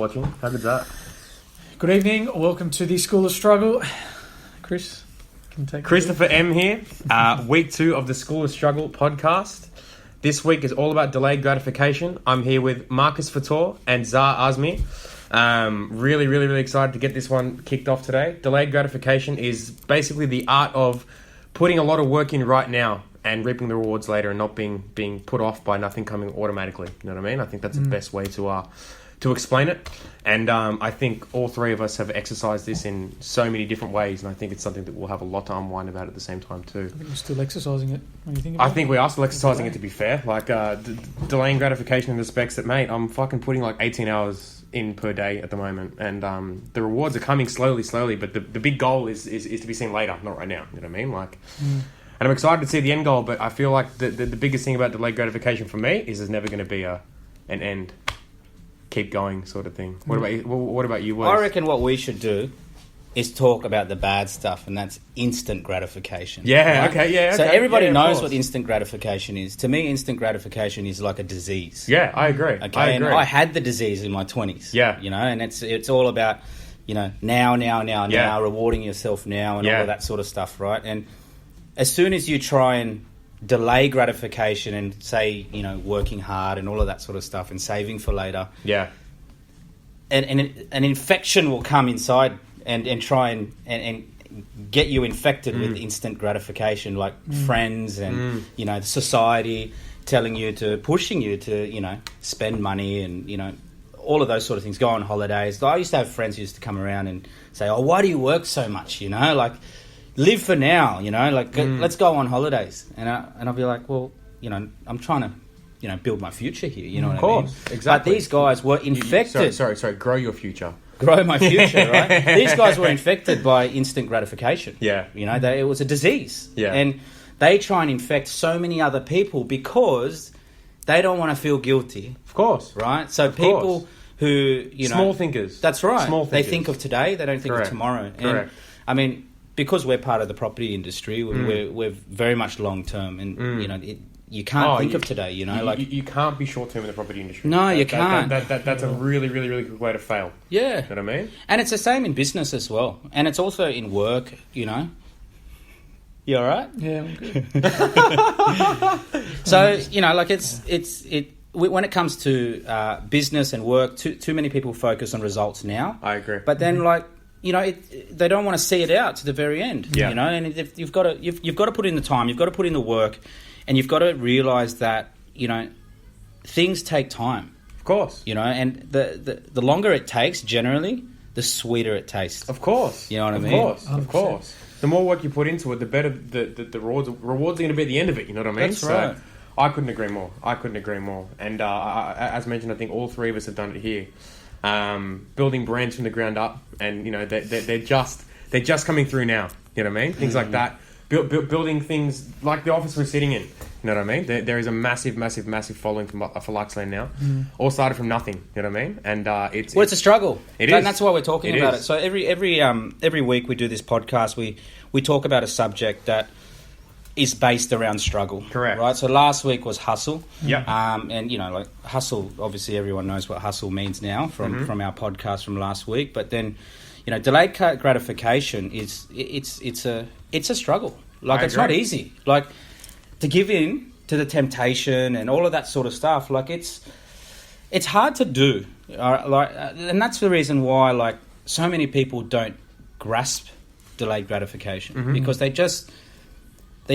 Watching. How good's that? Good evening. Welcome to the School of Struggle. Chris, can you take Christopher M here. Week 2 of the School of Struggle podcast. This week is all about delayed gratification. I'm here with Marcus Fator and Zar Azmi. Really excited to get this one kicked off today. Delayed gratification is basically the art of putting a lot of work in right now and reaping the rewards later and not being put off by nothing coming automatically. You know what I mean? I think that's the best way to explain it. And I think all three of us have exercised this in so many different ways, and I think it's something that we'll have a lot to unwind about at the same time too. I think we're still exercising it. What do you think about it? I think we are still exercising it, to be fair. Like, delaying gratification in the specs that, mate, I'm fucking putting like 18 hours in per day at the moment, and the rewards are coming slowly, but the big goal is to be seen later, not right now. You know what I mean? Like, and I'm excited to see the end goal, but I feel like the biggest thing about delayed gratification for me is there's never going to be an end. Keep going sort of thing. What about you, Wes? I reckon what we should do is talk about the bad stuff, and that's instant gratification. Yeah, right? okay, yeah. So okay. everybody knows what instant gratification is. To me, instant gratification is like a disease. Yeah, I agree. Okay, I agree. and I had the disease in my 20s. Yeah. You know, and it's all about, you know, now, rewarding yourself now and all of that sort of stuff, right? And as soon as you try and delay gratification and say, you know, working hard and all of that sort of stuff and saving for later. Yeah. And an infection will come inside and try and get you infected with instant gratification, like friends and, you know, society pushing you to, you know, spend money and, you know, all of those sort of things, go on holidays. I used to have friends who used to come around and say, oh, why do you work so much, you know, like, live for now, you know, like let's go on holidays. And I'll be like, well, you know, I'm trying to, you know, build my future here, you know what I mean? Of course, exactly. But these guys were infected. Sorry, grow your future. Grow my future, right? These guys were infected by instant gratification. Yeah. You know, it was a disease. Yeah. And they try and infect so many other people because they don't want to feel guilty. Of course. Right? So people who, you know... Small thinkers. That's right. Small thinkers. They think of today, they don't think of tomorrow. Correct. And, I mean, because we're part of the property industry, we're very much long term, and you know you can't think of today. You know, you can't be short term in the property industry. No, you can't. That's a really good way to fail. Yeah, you know what I mean. And it's the same in business as well, and it's also in work. You know, you all right? Yeah, I'm good. So you know, like when it comes to business and work, too many people focus on results now. I agree. But then you know, they don't want to see it out to the very end. Yeah. You know, and you've got to put in the time, you've got to put in the work, and you've got to realise that, you know, things take time. Of course. You know, and the longer it takes, generally, the sweeter it tastes. Of course. You know what I mean? Of course. The more work you put into it, the better the rewards are going to be at the end of it. You know what I mean? That's right. So I couldn't agree more. And as mentioned, I think all three of us have done it here. Building brands from the ground up, and you know they're just coming through now. You know what I mean? Things like that. Building things like the office we're sitting in. You know what I mean? There is a massive following for Luxland now. All started from nothing. You know what I mean? And it's a struggle. It is. And that's why we're talking about is. it. So every week we do this podcast. We talk about a subject that is based around struggle. Correct. Right? So last week was hustle. Yeah. And, you know, like hustle, obviously everyone knows what hustle means now from our podcast from last week. But then, you know, delayed gratification it's a struggle. Like, it's not easy. Like, to give in to the temptation and all of that sort of stuff, like, it's hard to do. And that's the reason why, like, so many people don't grasp delayed gratification. Because they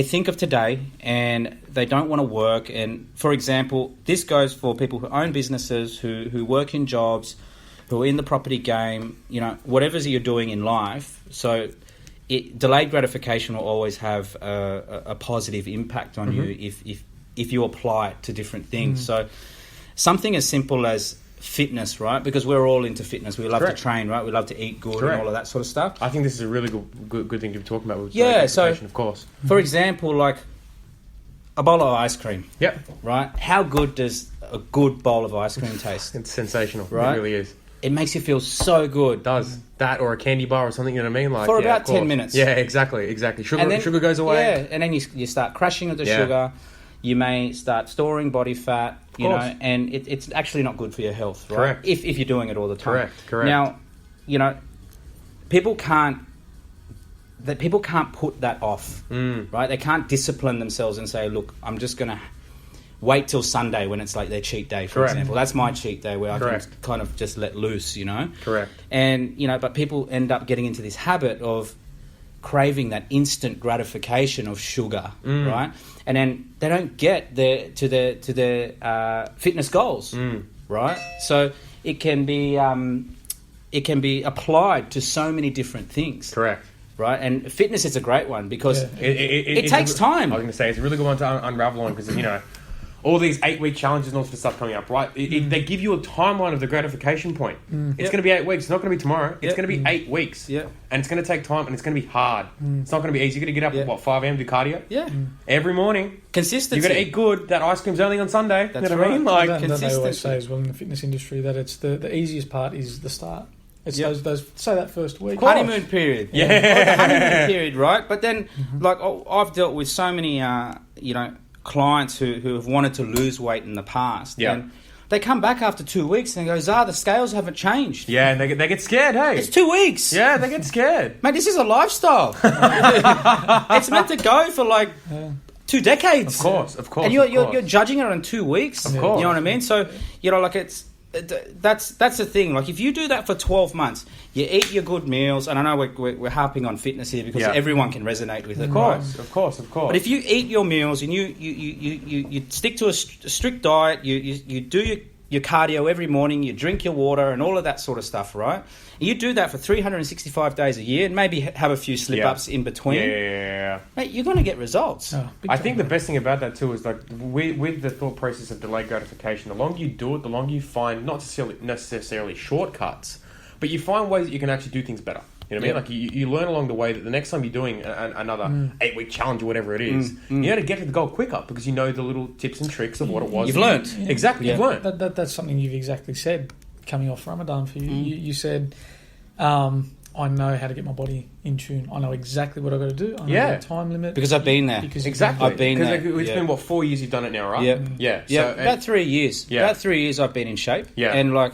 think of today and they don't want to work. And, for example, this goes for people who own businesses, who work in jobs, who are in the property game, you know, whatever you're doing in life. So delayed gratification will always have a positive impact on you if you apply it to different things. So something as simple as fitness, right? Because we're all into fitness. We love to train, right? We love to eat good and all of that sort of stuff. I think this is a really good thing to be talking about with gratification, of course. For example, like a bowl of ice cream. Yep. Right? How good does a good bowl of ice cream taste? It's sensational. Right? It really is. It makes you feel so good. It does. That or a candy bar or something, you know what I mean? Like, for about 10 minutes. Yeah, exactly. Sugar goes away. Yeah, and then you start crashing with the sugar. You may start storing body fat. you know, and it's actually not good for your health, right? Correct. If you're doing it all the time. Correct. Now, you know, people can't put that off, right? They can't discipline themselves and say, look, I'm just going to wait till Sunday when it's like their cheat day, for example. That's my cheat day where I can kind of just let loose, you know? Correct. And, you know, but people end up getting into this habit of craving that instant gratification of sugar, right? And then they don't get to their fitness goals, right? So it can be applied to so many different things. Correct. Right, and fitness is a great one because it takes time. I was going to say it's a really good one to unravel on because, you know, all these 8-week challenges and all this stuff coming up, right? They give you a timeline of the gratification point. It's going to be 8 weeks. It's not going to be tomorrow. It's going to be 8 weeks. And it's going to take time and it's going to be hard. It's not going to be easy. You're going to get up at, 5 a.m. to do cardio? Every morning. Consistency. You're going to eat good. That ice cream's only on Sunday. That's you know what I mean? Like, that they always say as well in the fitness industry that it's the easiest part is the start. It's those say that first week. Honeymoon period. The honeymoon period, right? But then, like, I've dealt with so many, you know, clients who have wanted to lose weight in the past. And they come back after 2 weeks and they go, Zah, the scales haven't changed. Yeah, and they get scared, hey? It's 2 weeks. Yeah, they get scared. Mate, this is a lifestyle. It's meant to go for, like, 2 decades. Of course. And you're judging it on 2 weeks. Of course. You know what I mean? So, you know, like, that's the thing. Like, if you do that for 12 months, you eat your good meals, and I know we're harping on fitness here because everyone can resonate with it. Of course. But if you eat your meals and you stick to a strict diet, you do your cardio every morning, you drink your water and all of that sort of stuff, right? And you do that for 365 days a year and maybe have a few slip-ups in between. Mate, you're going to get results. I think the best thing about that too is like with the thought process of delayed gratification, the longer you do it, the longer you find not necessarily shortcuts, but you find ways that you can actually do things better. You know what I mean? Like you learn along the way that the next time you're doing another 8-week challenge or whatever it is, you know to get to the goal quicker because you know the little tips and tricks of what it was. You've learned. Exactly, you've learned. That's something you've exactly said coming off Ramadan for you. You said, I know how to get my body in tune. I know exactly what I've got to do. I know the time limit. Because I've been there. Exactly. I've been there. It's been, 4 years you've done it now, right? Yeah. So, about 3 years. About 3 years I've been in shape. And, like,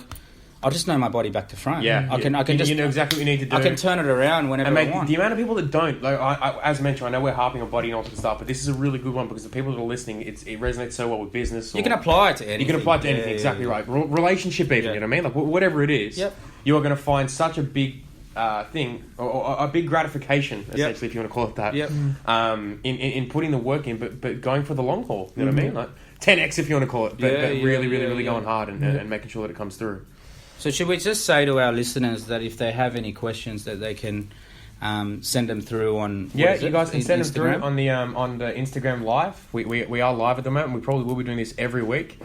I just know my body back to front. I can just... You know exactly what you need to do. I can turn it around whenever I want. The amount of people that don't... Like, as I mentioned, I know we're harping on body and all that stuff, but this is a really good one because the people that are listening, it resonates so well with business. You can apply it to anything. You can apply it to anything, exactly right. Relationship even, you know what I mean? Like, whatever it is, you are going to find such a big... thing or a big gratification essentially if you want to call it that in putting the work in but going for the long haul, you know what I mean, like 10x if you want to call it, but really going hard and making sure that it comes through. So should we just say to our listeners that if they have any questions that they can send them through on you guys can send them through on the Instagram live. We are live at the moment. We probably will be doing this every week.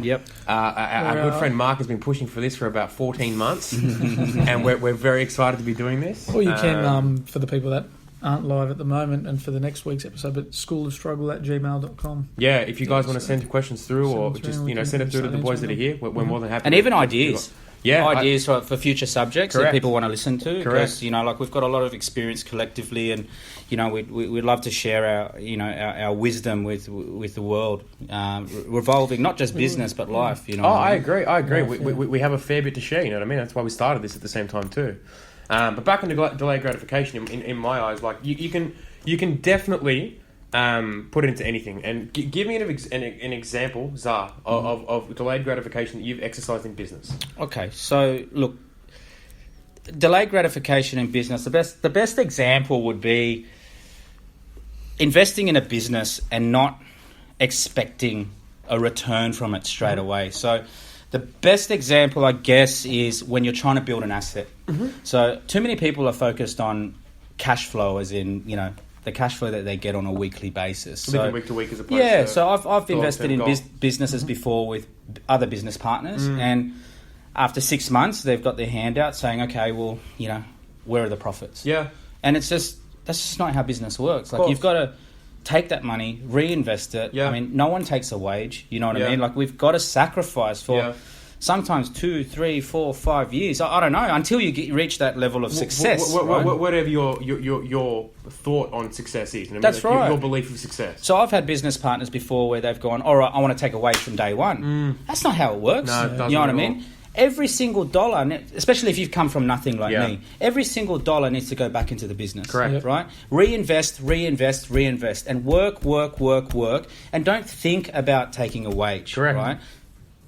Our good friend Mark has been pushing for this for about 14 months and we're very excited to be doing this. Or you can for the people that aren't live at the moment and for the next week's episode, but schoolofstruggle@gmail.com. If you guys want to send questions through or just send it through to the boys that are here, we're more than happy. And even ideas. Ideas for future subjects Correct. that people want to listen to. Because, you know, like we've got a lot of experience collectively and, you know, we'd love to share our wisdom with the world, revolving not just business but life, you know. I agree. We have a fair bit to share, you know what I mean? That's why we started this at the same time too. But back into delayed gratification, in my eyes, like you can definitely put it into anything. And give me an example, Zah, of delayed gratification that you've exercised in business. Okay, so look, delayed gratification in business. The best example would be investing in a business and not expecting a return from it straight away. So the best example, I guess, is when you're trying to build an asset. So too many people are focused on cash flow, as in, you know, the cash flow that they get on a weekly basis. Living week to week as opposed to... so I've invested in businesses before with other business partners, and after 6 months, they've got their hand out saying, okay, well, you know, where are the profits? And that's just not how business works. Like, you've got to take that money, reinvest it. I mean, no one takes a wage, you know what I mean? Like, we've got to sacrifice for sometimes 2, 3, 4, 5 years. I don't know, until you reach that level of success. Right? Whatever your thought on success is. That's right. Your belief of success. So I've had business partners before where they've gone, all right, I want to take a wage from day one. That's not how it works. No, it doesn't you know what I at mean? all. Every single dollar, especially if you've come from nothing like me, every single dollar needs to go back into the business. Correct. Right? Reinvest, and work, and don't think about taking a wage. Correct. Right?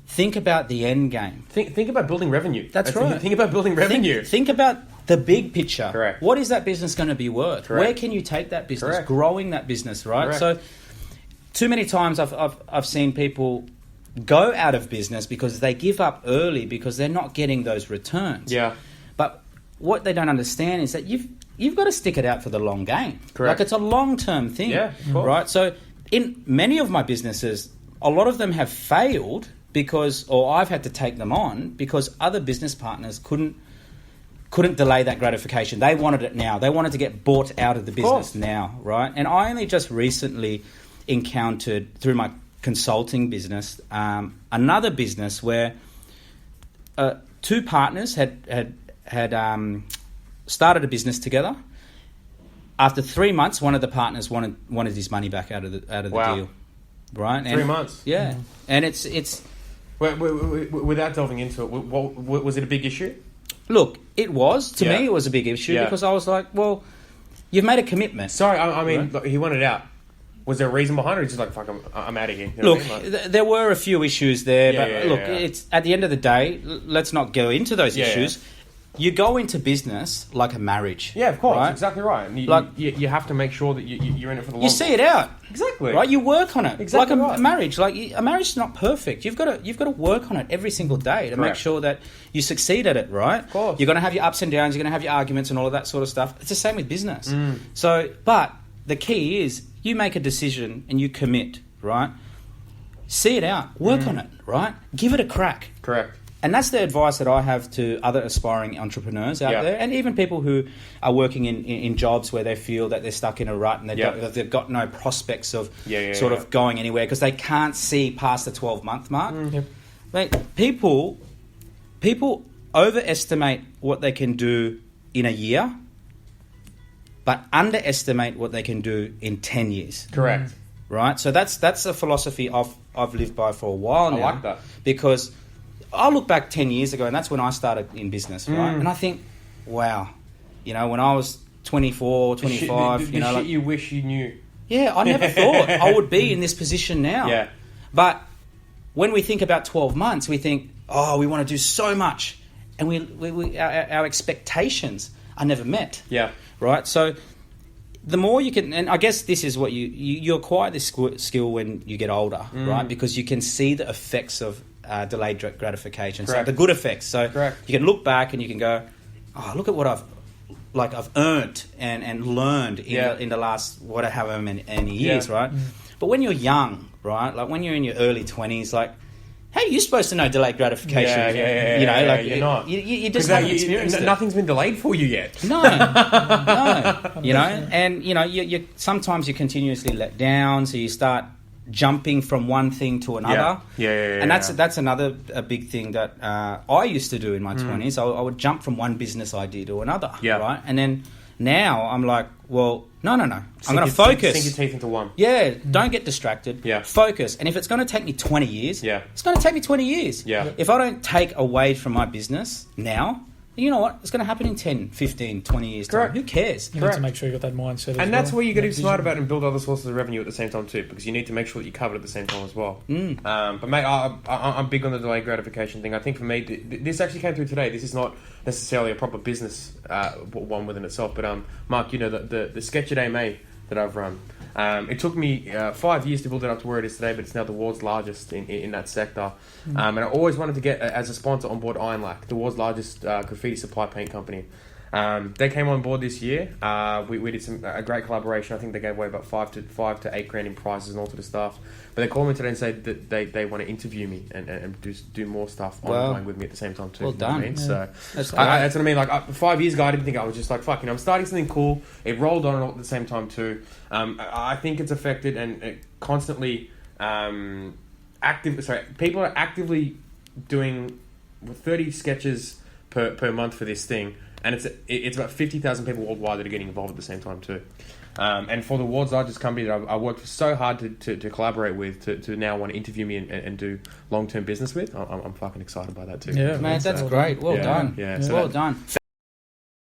Think about the end game. Think about building revenue. That's right. Think about building revenue. Think about the big picture. Correct. What is that business going to be worth? Correct. Where can you take that business? Correct. Growing that business, right? Correct. So, too many times I've seen people go out of business because they give up early because they're not getting those returns. Yeah. But what they don't understand is that you've got to stick it out for the long game. Correct. Like, it's a long-term thing. Yeah, of course. Right? So in many of my businesses, a lot of them have failed or I've had to take them on because other business partners couldn't delay that gratification. They wanted it now. They wanted to get bought out of the business now, right? And I only just recently encountered, through my consulting business, another business where two partners had started a business together. After 3 months, one of the partners wanted his money back out of the deal. Right, 3 months. Yeah, and it's. Without delving into it, was it a big issue? Look, it was to me. It was a big issue because I was like, well, you've made a commitment. Sorry, I mean, look, he wanted out. Was there a reason behind it, or just like, fuck, I'm out of here? You know look, what I mean? there were a few issues there, but it's at the end of the day, let's not go into those issues. You go into business like a marriage. Yeah, of course, right? Exactly right. And you have to make sure that you're in it for the long. You see it out, exactly, right? You work on it, exactly like a right. marriage. Like a marriage is not perfect. You've got to work on it every single day to make sure that you succeed at it. Right? Of course. You're going to have your ups and downs. You're going to have your arguments and all of that sort of stuff. It's the same with business. So, but the key is you make a decision and you commit. Right? See it out. Work on it. Right? Give it a crack. Correct. And that's the advice that I have to other aspiring entrepreneurs out there, and even people who are working in jobs where they feel that they're stuck in a rut and they've got no prospects of of going anywhere because they can't see past the 12-month mark. Mate, people overestimate what they can do in a year, but underestimate what they can do in 10 years. Correct. Right? So that's a philosophy I've lived by for a while now. I like that. Because I look back 10 years ago, and that's when I started in business, right? And I think, wow, when I was 24, 25... The shit you wish you knew. Yeah, I never thought I would be in this position now. Yeah. But when we think about 12 months, we think, oh, we want to do so much. And our expectations are never met. Yeah. Right? So the more you can... And I guess this is what you acquire this skill when you get older, right? Because you can see the effects of delayed gratification. Correct. So the good effects. So Correct. you can look back and you can go, oh, look at what I've earned and learned in the last however many years, right? But when you're young, right, like when you're in your early 20s, like, how are you supposed to know delayed gratification? You're not. You just haven't experienced it. Nothing's been delayed for you yet. No. And you sometimes you're continuously let down, so you start jumping from one thing to another. And that's another big thing that I used to do in my 20s. I would jump from one business idea to another, right? And then now I'm like, well, no. I'm going to focus. Sink your teeth into one. Yeah, don't get distracted. Yeah. Focus. And if it's going to take me 20 years, it's going to take me 20 years. Yeah. If I don't take away from my business now, you know what? It's going to happen in 10, 15, 20 years' time. Who cares? You need to make sure you've got that mindset and that's where you got to be smart about and build other sources of revenue at the same time too, because you need to make sure that you cover it at the same time as well. But mate, I'm big on the delayed gratification thing. I think for me, this actually came through today. This is not necessarily a proper business one within itself, but Mark, the Sketch at AMA that I've run, it took me 5 years to build it up to where it is today, but it's now the world's largest in that sector. And I always wanted to get as a sponsor on board Ironlac, the world's largest graffiti supply paint company. They came on board this year. We did a great collaboration. I think they gave away about $5 to $8 grand in prizes and all sort of stuff. But they called me today and said that they want to interview me and do more stuff online with me at the same time too. Well done. You know what I mean? Yeah. So that's what I mean. Like 5 years ago, I didn't think I was just like, fuck, I'm starting something cool. It rolled on at the same time too. I think it's affected and constantly people are actively doing 30 sketches per month for this thing, and it's about 50,000 people worldwide that are getting involved at the same time too. And for the Ward's Artist company that I worked so hard to collaborate with, to now want to interview me and do long-term business with, I'm fucking excited by that too. Yeah, man, that's great. Well done. Yeah, well done.